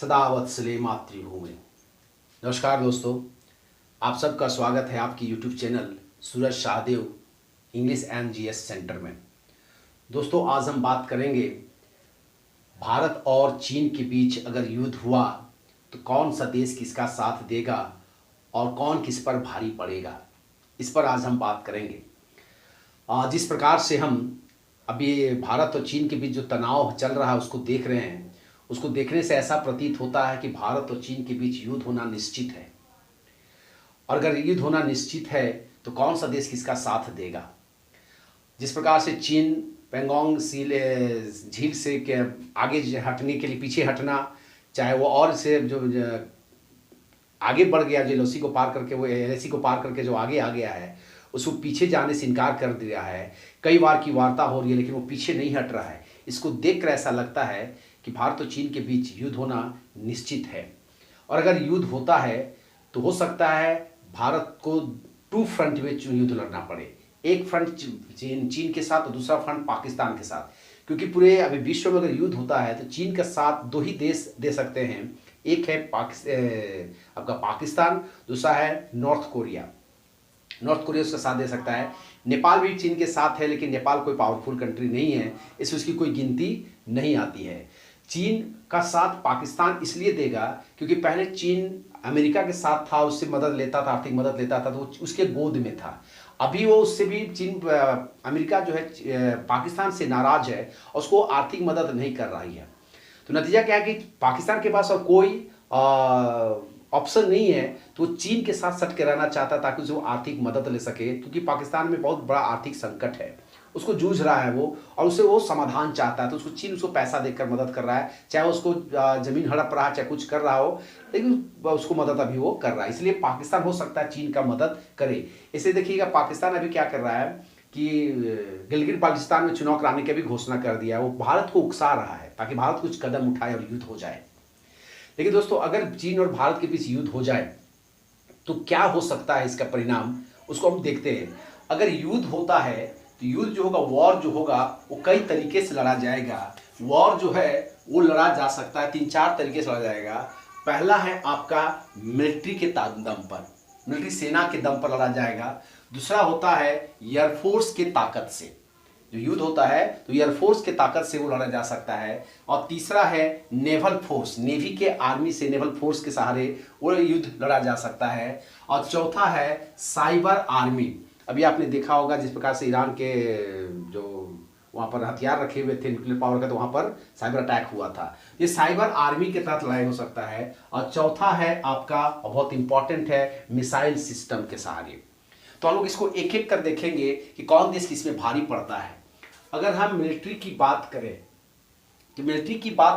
सदा वत्सले मातृभूमि। नमस्कार दोस्तों, आप सबका स्वागत है आपकी YouTube channel Suraj Shahdev English and GS centre में। दोस्तों, आज हम बात करेंगे भारत और चीन के बीच अगर युद्ध हुआ तो कौन सा देश किसका साथ देगा और कौन किस पर भारी पड़ेगा, इस पर आज हम बात करेंगे। जिस प्रकार से हम अभी भारत और चीन के बीच जो तनाव चल रहा है उसको देख रहे हैं, उसको देखने से ऐसा प्रतीत होता है कि भारत और चीन के बीच युद्ध होना निश्चित है। और अगर युद्ध होना निश्चित है तो कौन सा देश किसका साथ देगा। जिस प्रकार से चीन पेंगोंग झील से के आगे हटने के लिए पीछे हटना, चाहे वो और से जो आगे बढ़ गया, जो एलओसी को पार करके वो एलएसी को पार करके जो आगे आ गया है, उसको पीछे जाने से इनकार कर दिया है। कई बार की वार्ता हो रही है लेकिन वो पीछे नहीं हट रहा है। इसको देखकर ऐसा लगता है कि भारत और चीन के बीच युद्ध होना निश्चित है। और अगर युद्ध होता है तो हो सकता है भारत को टू फ्रंट में युद्ध लड़ना पड़े। एक फ्रंट चीन के साथ और दूसरा फ्रंट पाकिस्तान के साथ, क्योंकि पूरे अभी विश्व में अगर युद्ध होता है तो चीन का साथ दो ही देश दे सकते हैं। एक है आपका पाकिस्तान, दूसरा है नॉर्थ कोरिया। नॉर्थ कोरिया उसका साथ दे सकता है। नेपाल भी चीन के साथ है लेकिन नेपाल कोई पावरफुल कंट्री नहीं है, इसमें उसकी कोई गिनती नहीं आती है। चीन का साथ पाकिस्तान इसलिए देगा क्योंकि पहले चीन अमेरिका के साथ था, उससे मदद लेता था, आर्थिक मदद लेता था, तो वो उसके गोद में था। अभी वो उससे भी अमेरिका जो है पाकिस्तान से नाराज है और उसको आर्थिक मदद नहीं कर रही है। तो नतीजा क्या है कि पाकिस्तान के पास और कोई ऑप्शन नहीं है, तो वो चीन के साथ सट के रहना चाहता ताकि उसे वो आर्थिक मदद ले सके, क्योंकि पाकिस्तान में बहुत बड़ा आर्थिक संकट है, उसको जूझ रहा है वो, और उसे वो समाधान चाहता है। तो उसको चीन उसको पैसा देकर मदद कर रहा है, चाहे उसको जमीन हड़प रहा है, चाहे कुछ कर रहा हो, लेकिन उसको मदद अभी वो कर रहा है। इसलिए पाकिस्तान हो सकता है चीन का मदद करे। इसे देखिएगा, पाकिस्तान अभी क्या कर रहा है कि गिलगित बाल्टिस्तान में चुनाव कराने की भी घोषणा कर दिया है। वो भारत को उकसा रहा है ताकि भारत कुछ कदम उठाए और युद्ध हो जाए। लेकिन दोस्तों, अगर चीन और भारत के बीच युद्ध हो जाए तो क्या हो सकता है इसका परिणाम, उसको हम देखते हैं। अगर युद्ध होता है तो युद्ध जो होगा, वॉर जो होगा, वो कई तरीके से लड़ा जाएगा। वॉर जो है वो लड़ा जा सकता है, 3-4 तरीके से लड़ा जाएगा। पहला है आपका मिलिट्री के दम पर, मिलिट्री सेना के दम पर लड़ा जाएगा। दूसरा होता है एयरफोर्स के ताकत से, जो युद्ध होता है तो एयरफोर्स के ताकत से वो लड़ा जा सकता है। और तीसरा है नेवल फोर्स, नेवी के आर्मी से, नेवल फोर्स के सहारे वो युद्ध लड़ा जा सकता है। और चौथा है साइबर आर्मी। अभी आपने देखा होगा जिस प्रकार से ईरान के जो वहाँ पर हथियार रखे हुए थे न्यूक्लियर पावर का, तो वहाँ पर साइबर अटैक हुआ था। ये साइबर आर्मी के तहत लड़ाई हो सकता है। और चौथा है आपका, बहुत इंपॉर्टेंट है, मिसाइल सिस्टम के सहारे। तो हम लोग इसको एक एक कर देखेंगे कि कौन देश किसमें भारी पड़ता है। अगर हम मिलिट्री की बात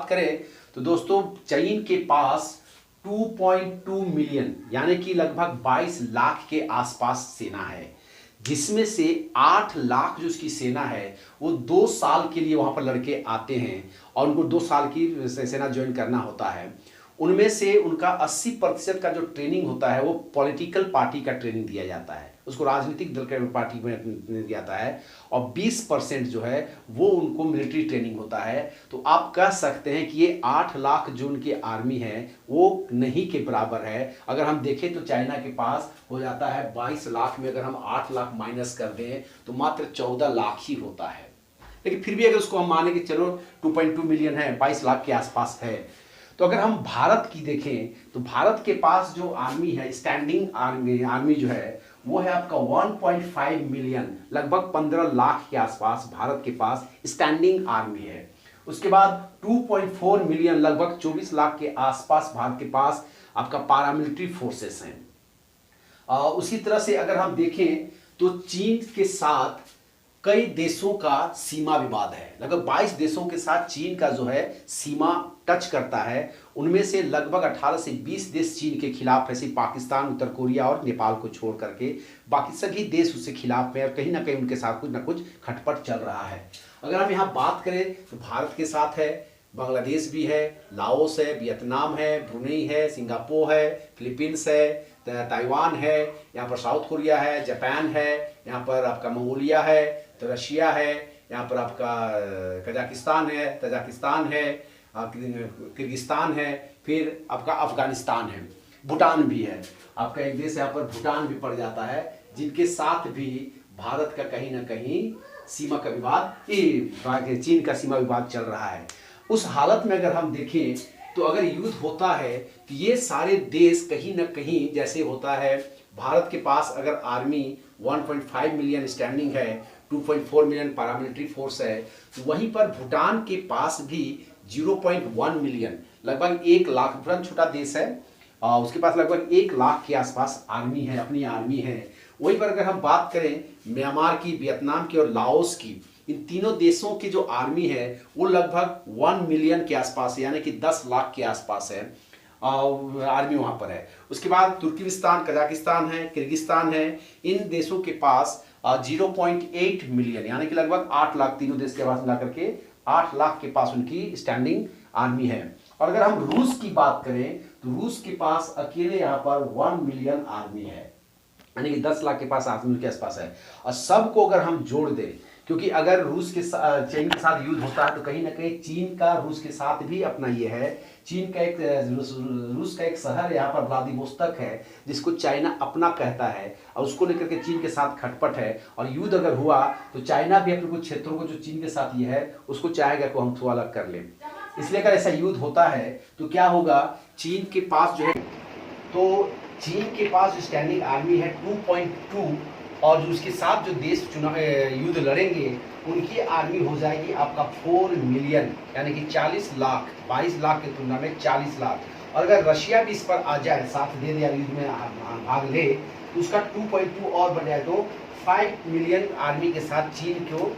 करें तो दोस्तों, चीन के पास 2.2 मिलियन यानी कि लगभग 22 लाख के आसपास सेना है, जिसमें से 8 लाख जो उसकी सेना है वो 2 साल के लिए वहां पर लड़के आते हैं और उनको 2 साल की सेना ज्वाइन करना होता है। उनमें से उनका 80% का जो ट्रेनिंग होता है वो पॉलिटिकल पार्टी का ट्रेनिंग दिया जाता है, उसको राजनीतिक दल के पार्टी में दिया जाता है। और 20% जो है वो उनको मिलिट्री ट्रेनिंग होता है। तो आप कह सकते हैं कि ये 8 लाख जो उनकी आर्मी है वो नहीं के बराबर है। अगर हम देखें तो चाइना के पास हो जाता है 22 लाख में, अगर हम 8 लाख माइनस कर दें तो मात्र 14 लाख ही होता है। लेकिन फिर भी अगर उसको हम माने कि चलो 2.2 मिलियन है, 22 लाख के आसपास है। तो अगर हम भारत की देखें तो भारत के पास जो आर्मी है, स्टैंडिंग आर्मी जो है वो है आपका 1.5 मिलियन, लगभग 15 लाख के आसपास भारत के पास स्टैंडिंग आर्मी है। उसके बाद 2.4 मिलियन, लगभग 24 लाख के आसपास भारत के पास आपका पैरामिलिट्री फोर्सेस हैं। उसी तरह से अगर हम देखें तो चीन के साथ कई देशों का सीमा विवाद है। लगभग 22 देशों के साथ चीन का जो है सीमा टच करता है। उनमें से लगभग 18 से 20 देश चीन के खिलाफ है, जैसे पाकिस्तान, उत्तर कोरिया और नेपाल को छोड़ करके बाकी सभी देश उससे खिलाफ में, और कहीं ना कहीं उनके साथ कुछ ना कुछ खटपट चल रहा है। अगर हम यहाँ बात करें तो भारत के साथ है बांग्लादेश भी है, लाओस है, वियतनाम है, ब्रुनेई है, सिंगापुर है, फिलीपींस है, ताइवान है, यहाँ पर साउथ कोरिया है, जापान है, यहाँ पर आपका मंगोलिया है, तो रशिया है, यहाँ पर आपका कजाकिस्तान है, तजाकिस्तान है, किर्गिस्तान है, फिर आपका अफगानिस्तान है, भूटान भी है, आपका एक देश यहाँ पर भूटान भी पड़ जाता है, जिनके साथ भी भारत का कहीं ना कहीं सीमा का विवाद, चीन का सीमा विवाद चल रहा है। उस हालत में अगर हम देखें तो अगर युद्ध होता है तो ये सारे देश कहीं ना कहीं, जैसे होता है भारत के पास अगर आर्मी 1.5 मिलियन स्टैंडिंग है, 2.4 मिलियन पैरामिलिट्री फोर्स है, तो वहीं पर भूटान के पास भी 0.1 मिलियन, लगभग 1 लाख, भूटान छोटा देश है, उसके पास लगभग 1 लाख के आसपास आर्मी है, अपनी आर्मी है। वहीं पर अगर हम बात करें म्यांमार की, वियतनाम की और लाओस की, इन तीनों देशों की जो आर्मी है वो लगभग 1 मिलियन के आसपास है, यानी कि 10 लाख के आसपास है, आर्मी वहां पर है। उसके बाद तुर्कमेनिस्तान, कजाकिस्तान है, किर्गिस्तान है, इन देशों के पास 0.8 मिलियन, यानी कि लगभग 8 लाख, तीनों देश के पास मिला करके 8 लाख के पास उनकी स्टैंडिंग आर्मी है। और अगर हम रूस की बात करें तो रूस के पास अकेले यहाँ पर 1 मिलियन आर्मी है, यानी कि 10 लाख के पास आर्मी के आसपास है। और सबको अगर हम जोड़ दें, क्योंकि अगर रूस के चीन के साथ युद्ध होता है तो कहीं ना कहीं चीन का रूस के साथ भी अपना ये है। चीन का एक, रूस का एक शहर यहाँ पर व्लादिवोस्तोक है, जिसको चाइना अपना कहता है, और उसको लेकर के चीन के साथ खटपट है। और युद्ध अगर हुआ तो चाइना भी अपने कुछ क्षेत्रों को जो चीन के साथ ये है उसको चाहेगा कि हम थोड़ा अलग कर लें। इसलिए अगर ऐसा युद्ध होता है तो क्या होगा, चीन के पास जो है, तो चीन के पास जो स्टैंडिंग आर्मी है 2.2, और जो उसके साथ जो देश चुनाव युद्ध लड़ेंगे उनकी आर्मी हो जाएगी आपका 4 मिलियन, यानी कि 40 लाख, 22 लाख की तुलना में 40 लाख। और अगर रशिया भी इस पर आ जाए, साथ दे दे या युद्ध में भाग ले, तो उसका 2.2 और बढ़ जाए तो 5 मिलियन आर्मी के साथ चीन को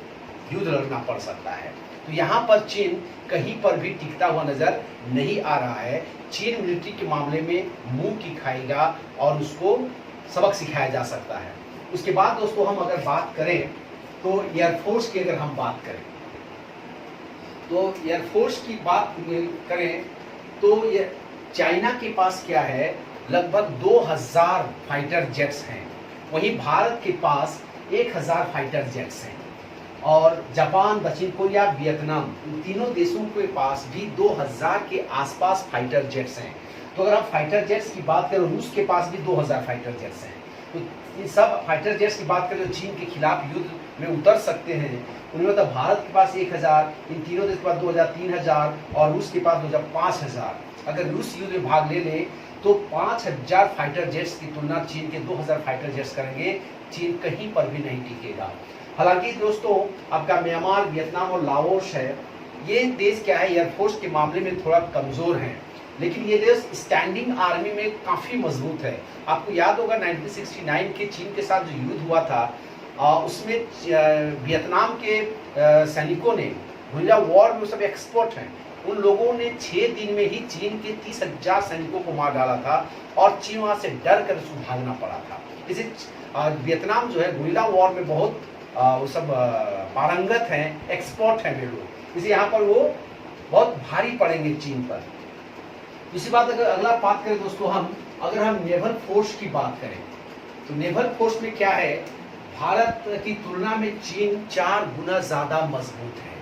युद्ध लड़ना पड़ सकता है। तो यहाँ पर चीन कहीं पर भी टिकता हुआ नजर नहीं आ रहा है। चीन मिलिट्री के मामले में मुंह की खाएगा और उसको सबक सिखाया जा सकता है। उसके बाद दोस्तों हम अगर बात करें तो एयरफोर्स की, अगर हम बात करें तो एयरफोर्स की बात करें तो ये चाइना के पास क्या है, लगभग 2000 फाइटर जेट्स हैं, वहीं भारत के पास 1000 फाइटर जेट्स हैं, और जापान, दक्षिण कोरिया, वियतनाम, इन तीनों देशों के पास भी 2000 के आसपास फाइटर जेट्स हैं। तो अगर आप फाइटर जेट्स की बात करें, रूस के पास भी 2000 फाइटर जेट्स हैं। तो इन सब फाइटर जेट्स की बात करें जो चीन के खिलाफ युद्ध में उतर सकते हैं, उनमें तो भारत के पास 1000, इन तीनों देश के पास 2000, 3000, और रूस के पास 2000, 5000। अगर रूस युद्ध में भाग ले ले तो 5000 फाइटर जेट्स की तुलना चीन के 2000 फाइटर जेट्स करेंगे। चीन कहीं पर भी नहीं टिकेगा। हालांकि दोस्तों आपका म्यांमार, वियतनाम और लाओस है, ये देश क्या है, एयरफोर्स के मामले में थोड़ा कमजोर हैं, लेकिन ये देश स्टैंडिंग आर्मी में काफी मजबूत है। आपको याद होगा 1969 के चीन के साथ जो युद्ध हुआ था, उसमें वियतनाम के सैनिकों ने, गुरिल्ला वॉर में सब एक्सपर्ट हैं, उन लोगों ने 6 दिन में ही चीन के 30,000 सैनिकों को मार डाला था, और चीन वहां से डर कर उसको भागना पड़ा था। इसे वियतनाम जो है गुरिल्ला वॉर में बहुत वो सब पारंगत हैं, एक्सपर्ट हैं वे लोग, इसलिए यहाँ पर वो बहुत भारी पड़ेंगे चीन पर। इसी बात अगर अगला बात करें दोस्तों हम, अगर हम नेवल फोर्स की बात करें तो नेवल फोर्स में क्या है, भारत की तुलना में चीन 4 गुना ज्यादा मजबूत है।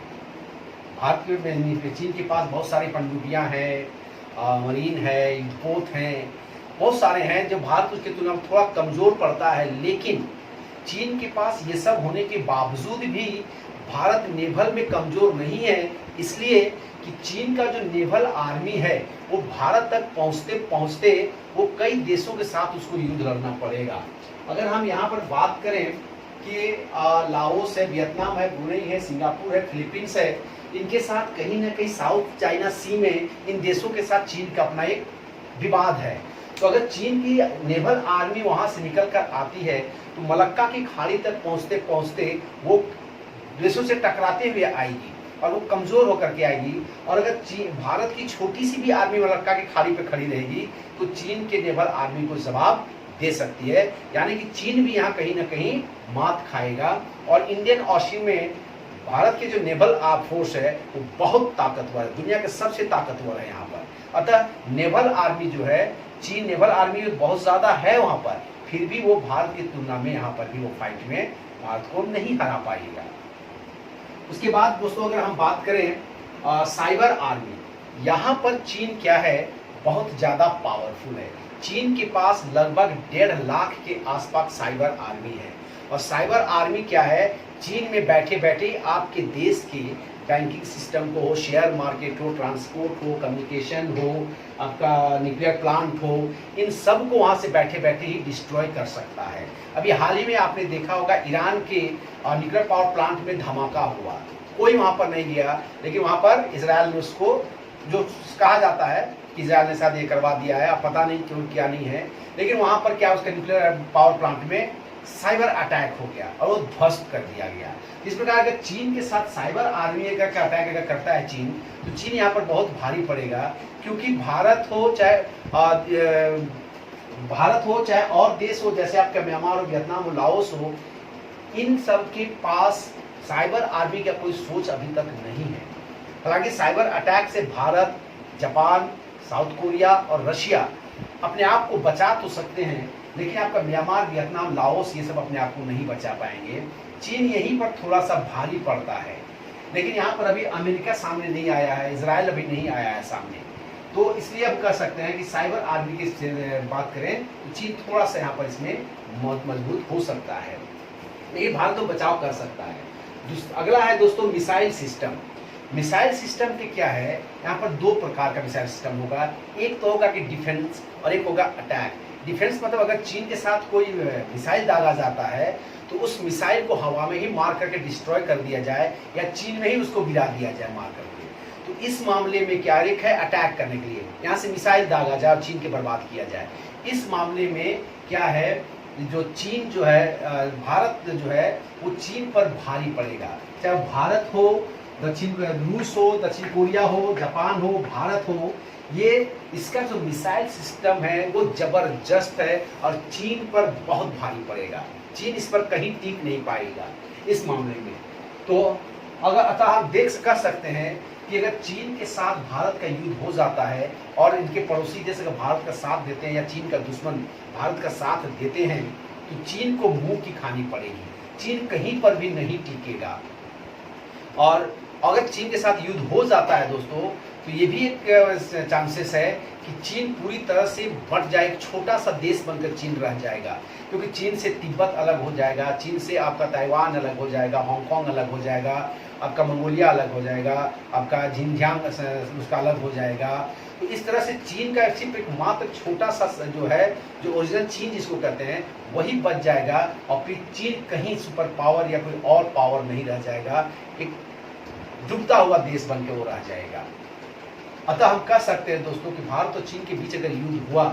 भारत में चीन के पास बहुत सारी पनडुब्बियां हैं, मरीन है, युद्धपोत हैं, बहुत सारे हैं, जो भारत उसकी तुलना में थोड़ा कमजोर पड़ता है। लेकिन चीन के पास ये सब होने के बावजूद भी भारत नेवल में कमजोर नहीं है, इसलिए कि चीन का जो नेवल आर्मी है वो भारत तक पहुंचते पहुंचते वो कई देशों के साथ उसको युद्ध लड़ना पड़ेगा। अगर हम यहाँ पर बात करें कि लाओस है, वियतनाम है, ब्रुनेई है, सिंगापुर है, फिलीपींस है, इनके साथ कहीं ना कहीं साउथ चाइना सी में इन देशों के साथ चीन का अपना एक विवाद है। तो अगर चीन की नेवल आर्मी वहां से निकल कर आती है तो मलक्का की खाड़ी तक पहुंचते पहुंचते वो देशों से टकराते हुए आएगी और वो कमजोर होकर के आएगी। और अगर भारत की छोटी सी भी आर्मी मलक्का की खाड़ी पे खड़ी रहेगी तो चीन के नेवल आर्मी को जवाब दे सकती है, यानी कि चीन भी यहाँ कहीं ना कहीं मात खाएगा। और इंडियन ओशन में भारत के जो नेवल फोर्स है वो बहुत ताकतवर है, दुनिया के सबसे ताकतवर है यहाँ पर। अतः नेवल आर्मी जो है, चीन नेवल आर्मी बहुत ज्यादा है वहां पर, फिर भी वो भारत की तुलना में यहाँ पर भी वो फाइट में भारत को नहीं हरा पाएगा। उसके बाद दोस्तों अगर हम बात करें साइबर आर्मी, यहाँ पर चीन क्या है, बहुत ज़्यादा पावरफुल है। चीन के पास लगभग 1.5 लाख के आसपास साइबर आर्मी है। और साइबर आर्मी क्या है, चीन में बैठे बैठे आपके देश के बैंकिंग सिस्टम को हो, शेयर मार्केट हो, ट्रांसपोर्ट हो, कम्युनिकेशन हो, आपका न्यूक्लियर प्लांट हो, इन सब को वहाँ से बैठे बैठे ही डिस्ट्रॉय कर सकता है। अभी हाल ही में आपने देखा होगा ईरान के न्यूक्लियर पावर प्लांट में धमाका हुआ, कोई वहाँ पर नहीं गया, लेकिन वहाँ पर इजराइल ने उसको, जो कहा जाता है कि इजराइल ने शायद ये करवा दिया है, अब पता नहीं क्यों क्या नहीं है, लेकिन वहाँ पर क्या उसका न्यूक्लियर पावर प्लांट में साइबर अटैक हो गया और वो ध्वस्त कर दिया गया। इस प्रकार अगर चीन के साथ साइबर आर्मी का अटैक अगर करता है चीन, तो चीन यहाँ पर बहुत भारी पड़ेगा, क्योंकि भारत हो चाहे और देश हो, जैसे आपका म्यांमार हो, वियतनाम हो, लाओस हो, इन सब के पास साइबर आर्मी का कोई सोच अभी तक नहीं है। हालांकि साइबर अटैक से भारत, जापान, साउथ कोरिया और रशिया अपने आप को बचा तो सकते हैं, लेकिन आपका म्यांमार, वियतनाम, लाओस ये सब अपने आप को नहीं बचा पाएंगे। चीन यहीं पर थोड़ा सा भारी पड़ता है, लेकिन यहाँ पर अभी अमेरिका सामने नहीं आया है, इजराइल अभी नहीं आया है सामने, तो इसलिए हम कह सकते हैं कि साइबर आर्मी की बात करें तो चीन थोड़ा सा यहाँ पर इसमें मजबूत हो सकता है, लेकिन भारत तो बचाव कर सकता है। अगला है दोस्तों मिसाइल सिस्टम। मिसाइल सिस्टम के क्या है, यहाँ पर 2 प्रकार का मिसाइल सिस्टम होगा। एक तो होगा कि डिफेंस और एक होगा अटैक। डिफेंस मतलब अगर चीन के साथ कोई मिसाइल दागा जाता है तो उस मिसाइल को हवा में ही मार करके डिस्ट्रॉय कर दिया जाए, या चीन में ही उसको गिरा दिया जाए मार करके। तो इस मामले में क्या एक है, अटैक करने के लिए यहाँ से मिसाइल दागा जाए और चीन के बर्बाद किया जाए। इस मामले में क्या है, जो चीन जो है, भारत जो है वो चीन पर भारी पड़ेगा। चाहे भारत हो, रूस हो, दक्षिण कोरिया हो, जापान हो, भारत हो, ये इसका जो मिसाइल सिस्टम है वो जबरदस्त है और चीन पर बहुत भारी पड़ेगा। चीन इस पर कहीं टिक नहीं पाएगा इस मामले में। तो अतः हम कर सकते हैं कि अगर चीन के साथ भारत का युद्ध हो जाता है और इनके पड़ोसी जैसे कि भारत का साथ देते हैं या चीन का दुश्मन भारत का साथ देते हैं, तो चीन को मुंह की खानी पड़ेगी। चीन कहीं पर भी नहीं टिकेगा। और अगर चीन के साथ युद्ध हो जाता है दोस्तों, तो ये भी एक चांसेस है कि चीन पूरी तरह से बट जाए, एक छोटा सा देश बनकर चीन रह जाएगा, क्योंकि चीन से तिब्बत अलग हो जाएगा, चीन से आपका ताइवान अलग हो जाएगा, हांगकांग अलग हो जाएगा, आपका मंगोलिया अलग हो जाएगा, आपका जिनजियांग उसका अलग हो जाएगा। तो इस तरह से चीन का सिर्फ एक मात्र छोटा सा जो है, जो ओरिजिनल चीन जिसको कहते हैं, वही बच जाएगा और फिर चीन कहीं सुपर पावर या कोई और पावर नहीं रह जाएगा, एक डूबता हुआ देश बन के वो रह जाएगा। अतः हम कह सकते हैं दोस्तों कि भारत और चीन के बीच अगर युद्ध हुआ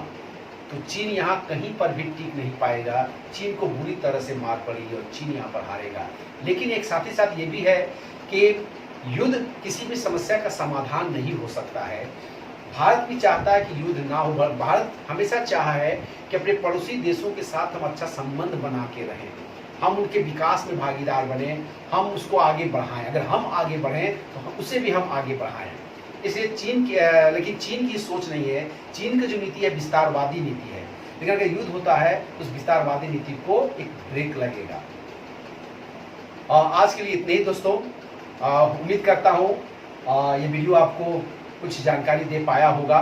तो चीन यहाँ कहीं पर भी टिक नहीं पाएगा, चीन को बुरी तरह से मार पड़ेगी और चीन यहाँ पर हारेगा। लेकिन एक साथ ही साथ ये भी है कि युद्ध किसी भी समस्या का समाधान नहीं हो सकता है। भारत भी चाहता है कि युद्ध ना हो। भारत हमेशा चाहा है कि अपने पड़ोसी देशों के साथ हम अच्छा संबंध बना के रहें, हम उनके विकास में भागीदार बने, हम उसको आगे बढ़ाएं। अगर हम आगे बढ़ें तो उसे भी हम आगे बढ़ाएं। इसलिए लेकिन चीन की सोच नहीं है। चीन की जो नीति है विस्तारवादी नीति है, लेकिन अगर युद्ध होता है तो उस विस्तारवादी नीति को एक ब्रेक लगेगा। आज के लिए इतने ही दोस्तों। उम्मीद करता हूँ ये वीडियो आपको कुछ जानकारी दे पाया होगा।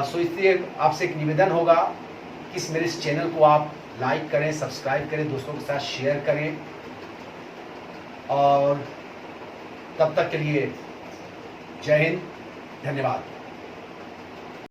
सो इसलिए आपसे एक निवेदन होगा कि मेरे इस चैनल को आप लाइक करें, सब्सक्राइब करें, दोस्तों के साथ शेयर करें, और तब तक के लिए जय हिंद, धन्यवाद।